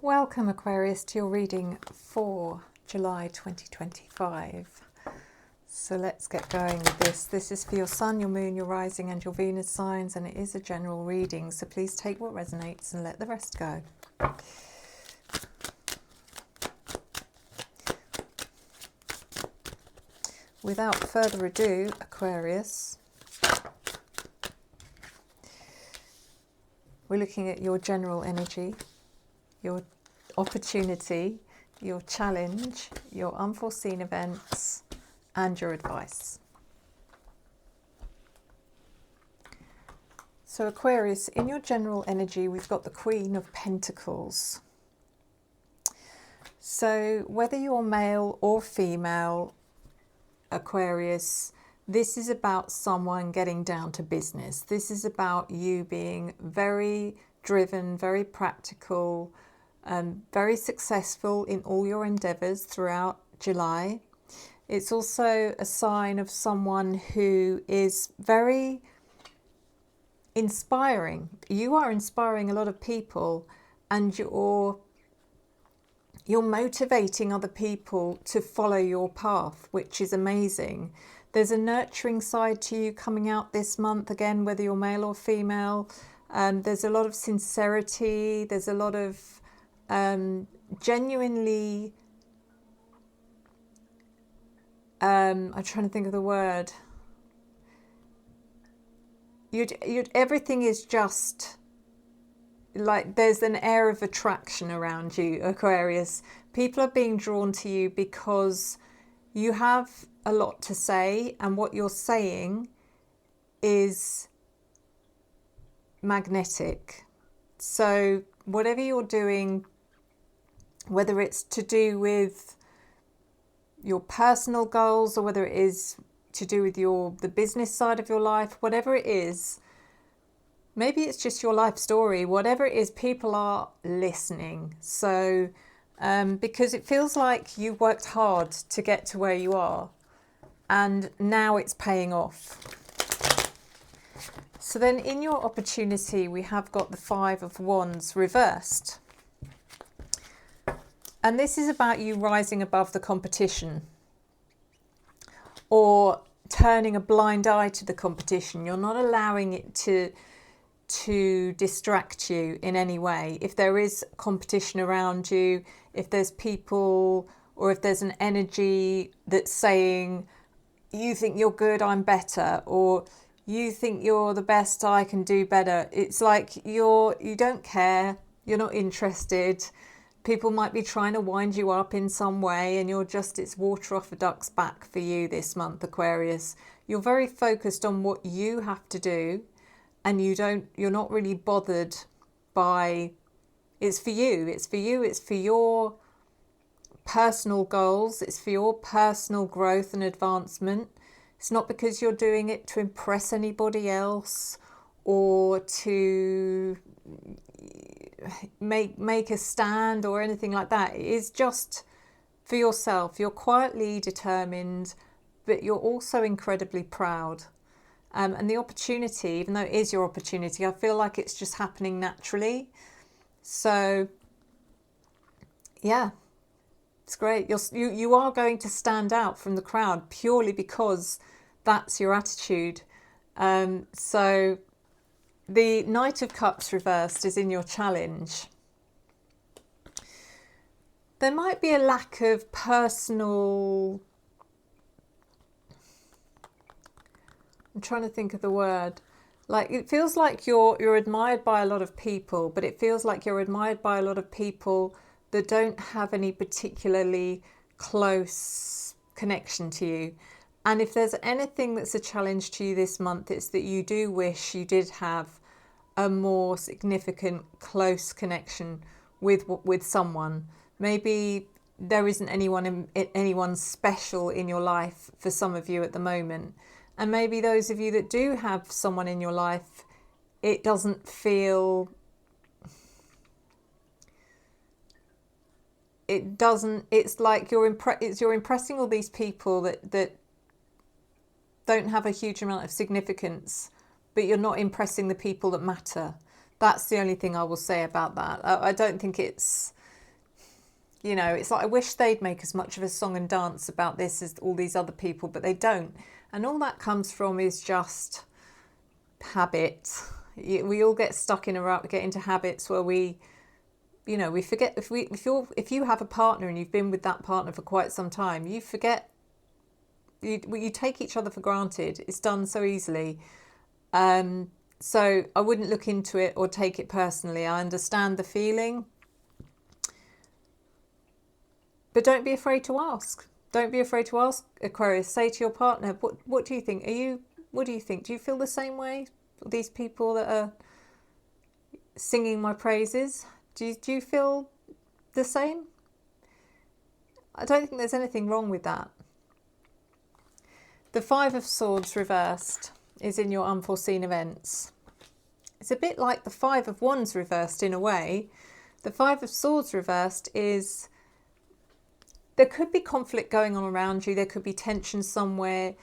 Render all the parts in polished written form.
Welcome Aquarius to your reading for July 2025. So let's get going with this. This is for your Sun, your Moon, your Rising and your Venus signs, and it is a general reading. So please take what resonates and let the rest go. Without further ado, Aquarius, we're looking at your general energy, your opportunity, your challenge, your unforeseen events, and your advice. So Aquarius, in your general energy, we've got the Queen of Pentacles. So whether you're male or female, Aquarius, this is about someone getting down to business. This is about you being very driven, very practical, very successful in all your endeavours throughout July. It's also a sign of someone who is very inspiring. You are inspiring a lot of people, and you're motivating other people to follow your path, which is amazing. There's a nurturing side to you coming out this month, again, whether you're male or female. There's a lot of sincerity. There's a lot of genuinely, I'm trying to think of the word. Everything is just like there's an air of attraction around you, Aquarius. People are being drawn to you because you have a lot to say, and what you're saying is magnetic. So whatever you're doing, whether it's to do with your personal goals or whether it is to do with the business side of your life, whatever it is, maybe it's just your life story, whatever it is, people are listening. So because it feels like you worked hard to get to where you are, and now it's paying off. So then in your opportunity, we have got the Five of Wands reversed. And this is about you rising above the competition, or turning a blind eye to the competition. You're not allowing it to distract you in any way. If there is competition around you, if there's people, or if there's an energy that's saying, you think you're good, I'm better, or you think you're the best, I can do better. It's like you don't care, you're not interested. People might be trying to wind you up in some way, and it's water off a duck's back for you this month, Aquarius. You're very focused on what you have to do, and you're not really bothered by, it's for you, it's for your personal goals, it's for your personal growth and advancement. It's not because you're doing it to impress anybody else or to make a stand or anything like that. It is just for yourself. You're quietly determined, but you're also incredibly proud. And the opportunity, even though it is your opportunity, I feel like it's just happening naturally. So yeah, it's great. You are going to stand out from the crowd purely because that's your attitude. So the Knight of Cups reversed is in your challenge. There might be a lack of personal, I'm trying to think of the word. Like, it feels like you're admired by a lot of people, but it feels like you're admired by a lot of people that don't have any particularly close connection to you. And if there's anything that's a challenge to you this month, it's that you do wish you did have a more significant, close connection with someone. Maybe there isn't anyone special in your life for some of you at the moment. And maybe those of you that do have someone in your life, it doesn't feel, it's like you're impressing all these people that don't have a huge amount of significance, but you're not impressing the people that matter. That's the only thing I will say about that. I don't think it's You know, it's like, I wish they'd make as much of a song and dance about this as all these other people, but they don't. And all that comes from is just habit. We all get stuck in a rut, get into habits where we, you know, we forget, if you have a partner and you've been with that partner for quite some time, you forget, you take each other for granted. It's done so easily. So I wouldn't look into it or take it personally. I understand the feeling. But don't be afraid to ask. Don't be afraid to ask, Aquarius. Say to your partner, what do you think? What do you think? Do you feel the same way? These people that are singing my praises, do you feel the same? I don't think there's anything wrong with that. The Five of Swords reversed is in your unforeseen events. It's a bit like the Five of Wands reversed in a way. The Five of Swords reversed is, there could be conflict going on around you. There could be tension somewhere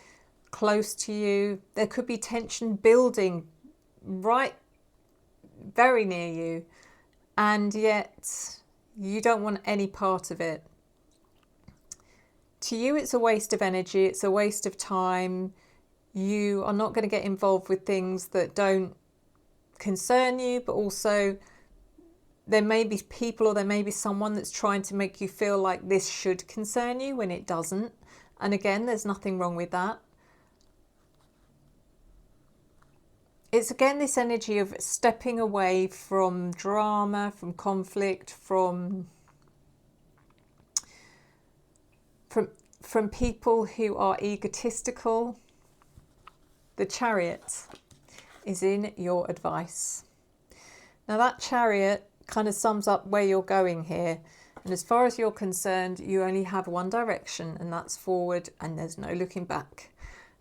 close to you. There could be tension building right very near you. And yet you don't want any part of it. To you, it's a waste of energy. It's a waste of time. You are not going to get involved with things that don't concern you, but also there may be people or there may be someone that's trying to make you feel like this should concern you when it doesn't. And again, there's nothing wrong with that. It's again this energy of stepping away from drama, from conflict, from people who are egotistical. The Chariot is in your advice. Now that Chariot kind of sums up where you're going here. And as far as you're concerned, you only have one direction, and that's forward, and there's no looking back.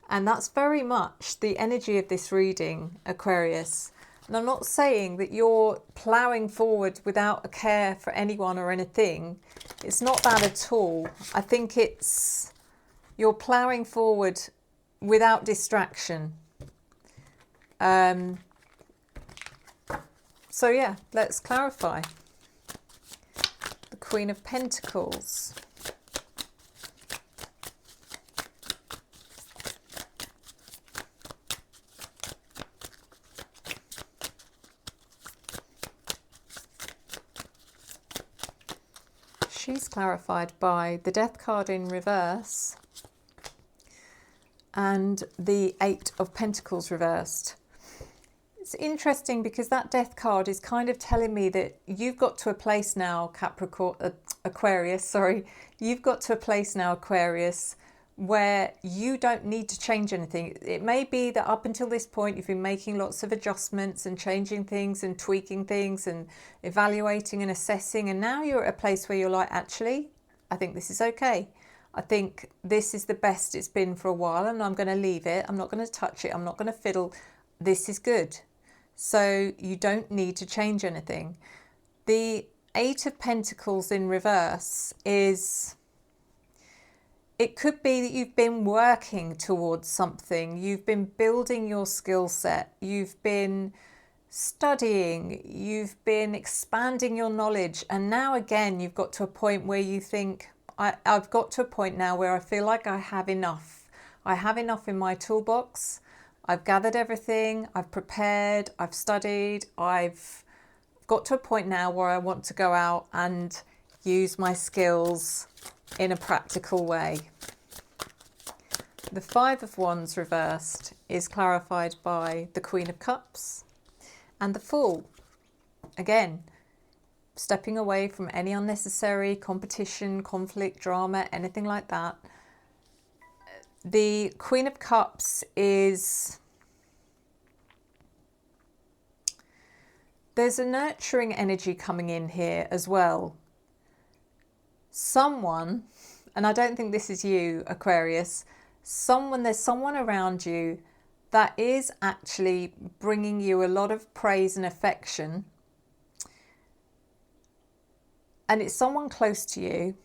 And that's very much the energy of this reading, Aquarius. And I'm not saying that you're ploughing forward without a care for anyone or anything. It's not that at all. I think it's you're ploughing forward without distraction. So yeah, let's clarify. The Queen of Pentacles. She's clarified by the Death card in reverse and the Eight of Pentacles reversed. It's interesting because that Death card is kind of telling me that you've got to a place now, Aquarius, you've got to a place now, Aquarius, where you don't need to change anything. It may be that up until this point you've been making lots of adjustments and changing things and tweaking things and evaluating and assessing, and now you're at a place where you're like, actually, I think this is okay. I think this is the best it's been for a while, and I'm going to leave it. I'm not going to touch it. I'm not going to fiddle. This is good. So you don't need to change anything. The Eight of Pentacles in reverse is, it could be that you've been working towards something. You've been building your skill set. You've been studying. You've been expanding your knowledge. And now again, you've got to a point where you think, I've got to a point now where I feel like I have enough. I have enough in my toolbox. I've gathered everything. I've prepared. I've studied. I've got to a point now where I want to go out and use my skills in a practical way. The Five of Wands reversed is clarified by the Queen of Cups and the Fool. Again, stepping away from any unnecessary competition, conflict, drama, anything like that. The Queen of Cups is, there's a nurturing energy coming in here as well. Someone, and I don't think this is you, Aquarius, there's someone around you that is actually bringing you a lot of praise and affection. And it's someone close to you.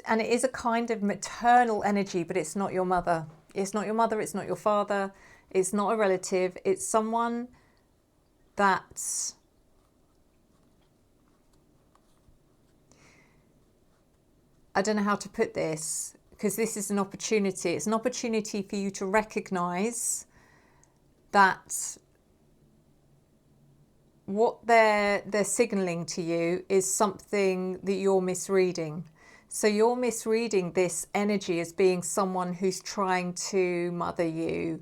And it is a kind of maternal energy, but it's not your mother. It's not your mother, it's not your father, it's not a relative. It's someone that I don't know how to put this, because this is an opportunity. It's an opportunity for you to recognize that what they're signaling to you is something that you're misreading. So you're misreading this energy as being someone who's trying to mother you,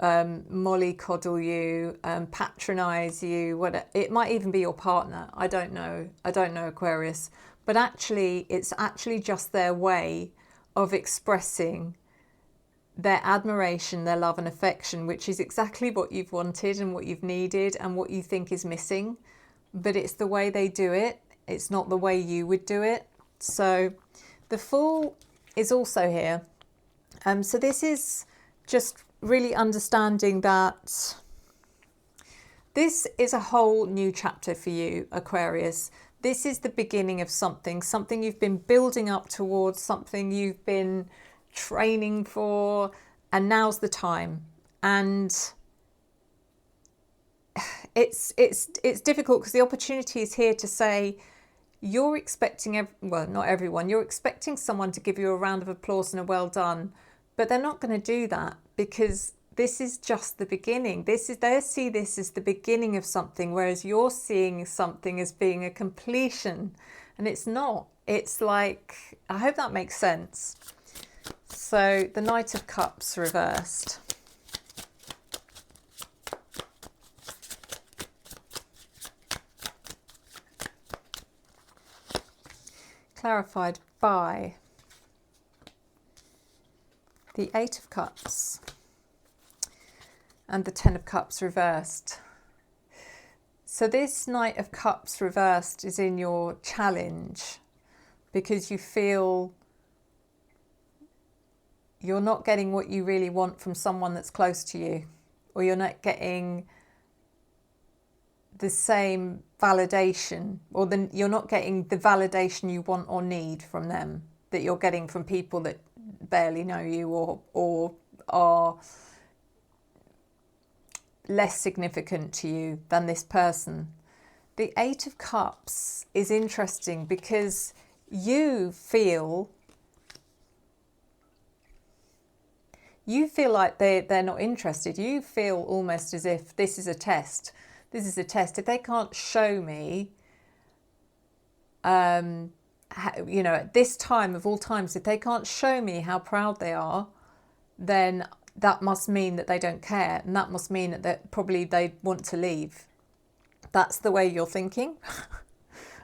mollycoddle you, patronize you. It might even be your partner. I don't know, Aquarius. But actually, it's actually just their way of expressing their admiration, their love and affection, which is exactly what you've wanted and what you've needed and what you think is missing. But it's the way they do it. It's not the way you would do it. So the Fool is also here. So this is just really understanding that this is a whole new chapter for you, Aquarius. This is the beginning of something you've been building up towards, something you've been training for, and now's the time. And it's difficult because the opportunity is here to say you're expecting, well, not everyone, you're expecting someone to give you a round of applause and a well done, but they're not going to do that, because this is just the beginning. They see this as the beginning of something, whereas you're seeing something as being a completion, and it's not. It's like, I hope that makes sense. So the Knight of Cups reversed. Clarified by the Eight of Cups and the Ten of Cups reversed. So this Knight of Cups reversed is in your challenge, because you feel you're not getting what you really want from someone that's close to you, or you're not getting the same validation, or you're not getting the validation you want or need from them that you're getting from people that barely know you or are less significant to you than this person. The Eight of Cups is interesting because you feel like they're not interested. You feel almost as if this is a test. This is a test. If they can't show me, you know, at this time of all times, if they can't show me how proud they are, then that must mean that they don't care, and that must mean that probably they want to leave. That's the way you're thinking.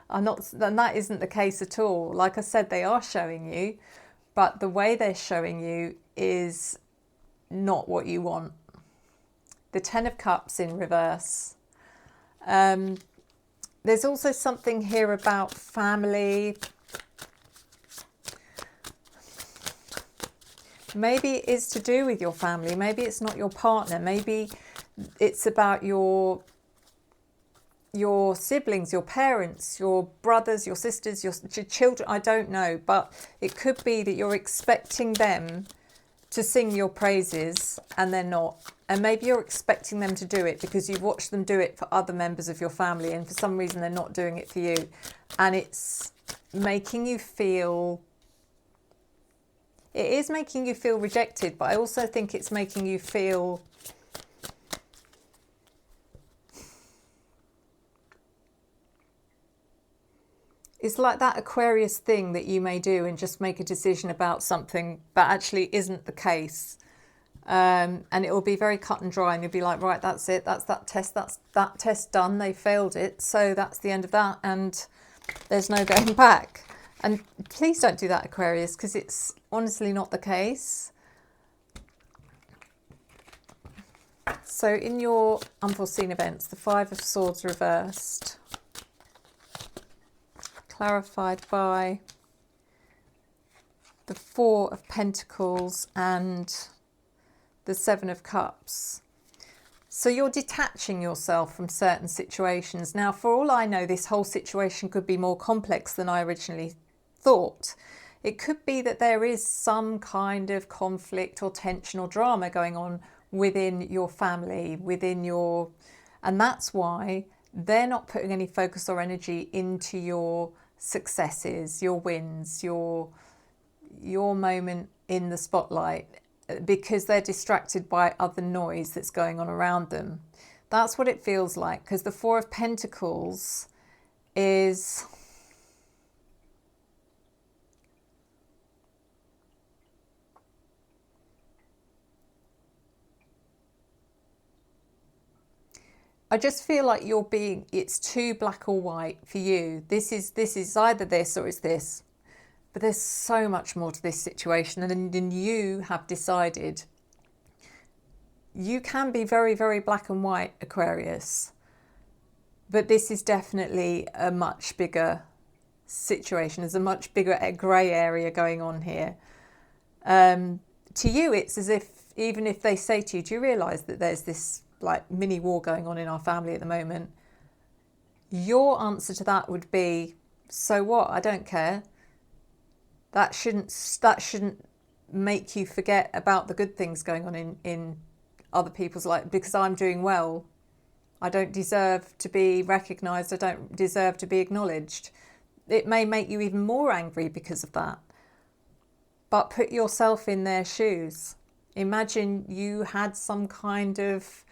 And that isn't the case at all. Like I said, they are showing you, but the way they're showing you is not what you want. The Ten of Cups in reverse. There's also something here about family. Maybe it is to do with your family. Maybe it's not your partner. Maybe it's about your siblings, your parents, your brothers, your sisters, your children. I don't know, but it could be that you're expecting them to sing your praises and they're not. And maybe you're expecting them to do it because you've watched them do it for other members of your family, and for some reason they're not doing it for you. And it's making you feel... It is making you feel rejected, but I also think it's making you feel... It's like that Aquarius thing that you may do and just make a decision about something, but actually isn't the case. And it will be very cut and dry, and you'll be like, right, that's it. That's that test done. They failed it. So that's the end of that. And there's no going back. And please don't do that, Aquarius, because it's honestly not the case. So in your unforeseen events, the Five of Swords reversed. Clarified by the Four of Pentacles and the Seven of Cups. So you're detaching yourself from certain situations. Now, for all I know, this whole situation could be more complex than I originally thought. It could be that there is some kind of conflict or tension or drama going on within your family, and that's why they're not putting any focus or energy into your successes, your wins, your moment in the spotlight, because they're distracted by other noise that's going on around them. That's what it feels like, because the Four of Pentacles is... I just feel like you're being, it's too black or white for you. This is either this or it's this. But there's so much more to this situation, and then you have decided. You can be very, very black and white, Aquarius. But this is definitely a much bigger situation. There's a much bigger grey area going on here. To you, it's as if, even if they say to you, do you realise that there's this like mini war going on in our family at the moment? Your answer to that would be, so what? I don't care. That shouldn't make you forget about the good things going on in other people's life, because I'm doing well. I don't deserve to be recognised. I don't deserve to be acknowledged. It may make you even more angry because of that. But put yourself in their shoes. Imagine you had some kind of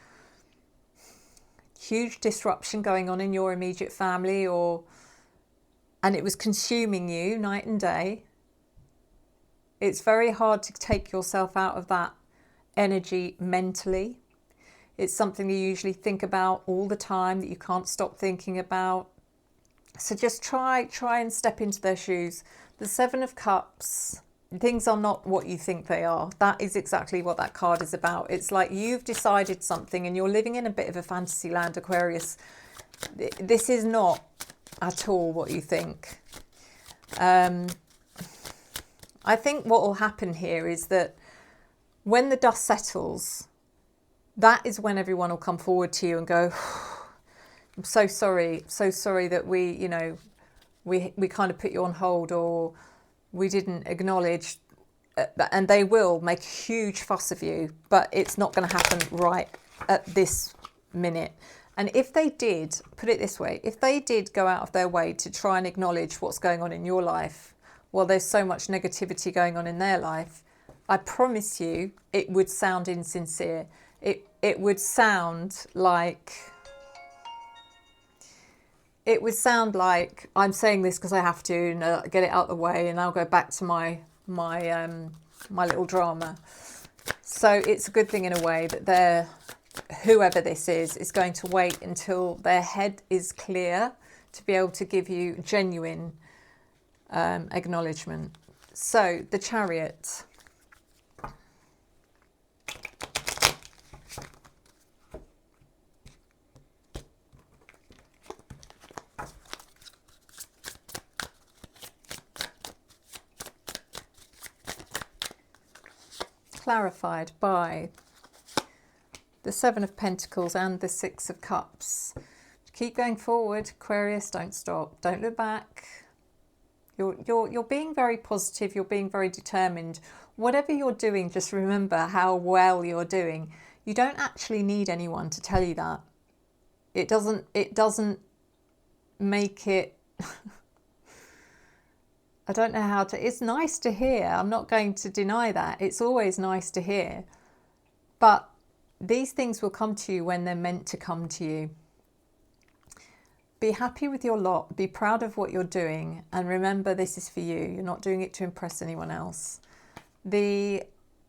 huge disruption going on in your immediate family, and it was consuming you night and day. It's very hard to take yourself out of that energy mentally. It's something you usually think about all the time, that you can't stop thinking about. So just try and step into their shoes. The Seven of Cups, things are not what you think they are. That is exactly what that card is about. It's like you've decided something and you're living in a bit of a fantasy land, Aquarius. This is not at all what you think. I think what will happen here is that when the dust settles, that is when everyone will come forward to you and go, I'm so sorry that we kind of put you on hold, or we didn't acknowledge, and they will make a huge fuss of you, but it's not going to happen right at this minute. And if they did, put it this way, if they did go out of their way to try and acknowledge what's going on in your life, while there's so much negativity going on in their life, I promise you it would sound insincere. It would sound like I'm saying this because I have to, and get it out of the way, and I'll go back to my little drama. So it's a good thing in a way that whoever this is going to wait until their head is clear to be able to give you genuine acknowledgement. So the Chariot. Clarified by the Seven of Pentacles and the Six of Cups. Keep going forward, Aquarius. Don't stop. Don't look back. You're being very positive. You're being very determined. Whatever you're doing, just remember how well you're doing. You don't actually need anyone to tell you that. It doesn't make it. I don't know how to. It's nice to hear. I'm not going to deny that. It's always nice to hear. But these things will come to you when they're meant to come to you. Be happy with your lot. Be proud of what you're doing. And remember, this is for you. You're not doing it to impress anyone else. The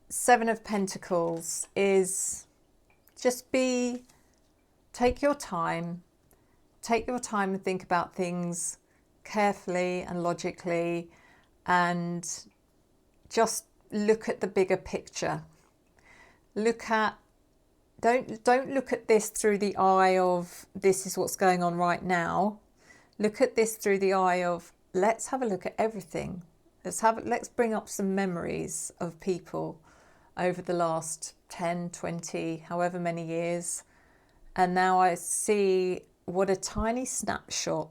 Seven of Pentacles is just take your time. Take your time and think about things carefully and logically, and just look at the bigger picture. Don't look at this through the eye of this is what's going on right now. Look at this through the eye of let's have a look at everything. Let's bring up some memories of people over the last 10, 20, however many years. And now I see what a tiny snapshot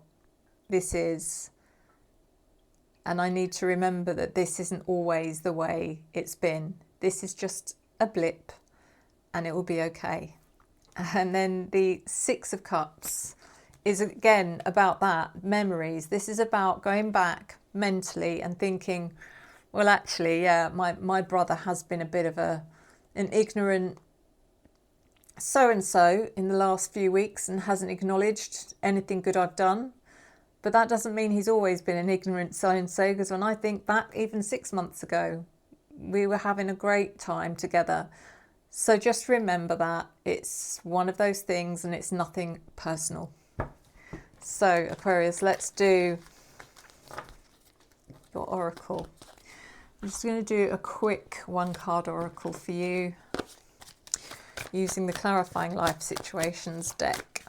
this is. And I need to remember that this isn't always the way it's been. This is just a blip, and it will be okay. And then the Six of Cups is again about that, memories. This is about going back mentally and thinking, well, actually, yeah, my brother has been a bit of an ignorant so-and-so in the last few weeks and hasn't acknowledged anything good I've done. But that doesn't mean he's always been an ignorant so-and-so, because when I think back, even 6 months ago, we were having a great time together. So just remember that it's one of those things and it's nothing personal. So Aquarius, let's do your oracle. I'm just going to do a quick one card oracle for you using the Clarifying Life Situations deck.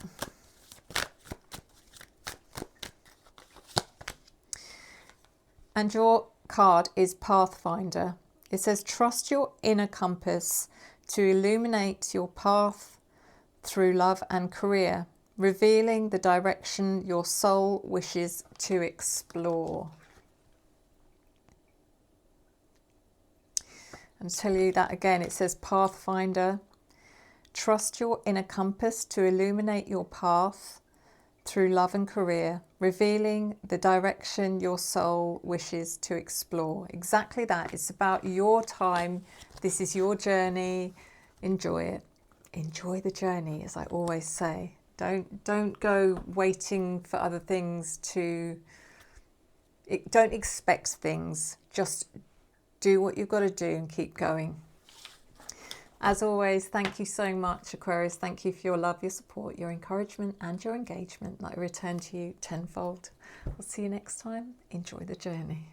And your card is Pathfinder. It says, trust your inner compass to illuminate your path through love and career, revealing the direction your soul wishes to explore. And tell you that again, it says Pathfinder. Trust your inner compass to illuminate your path through love and career, revealing the direction your soul wishes to explore. Exactly that. It's about your time. This is your journey. Enjoy it. Enjoy the journey, as I always say. Don't go waiting for other things to... Don't expect things. Just do what you've got to do and keep going. As always, thank you so much, Aquarius. Thank you for your love, your support, your encouragement and your engagement that I return to you tenfold. I'll see you next time. Enjoy the journey.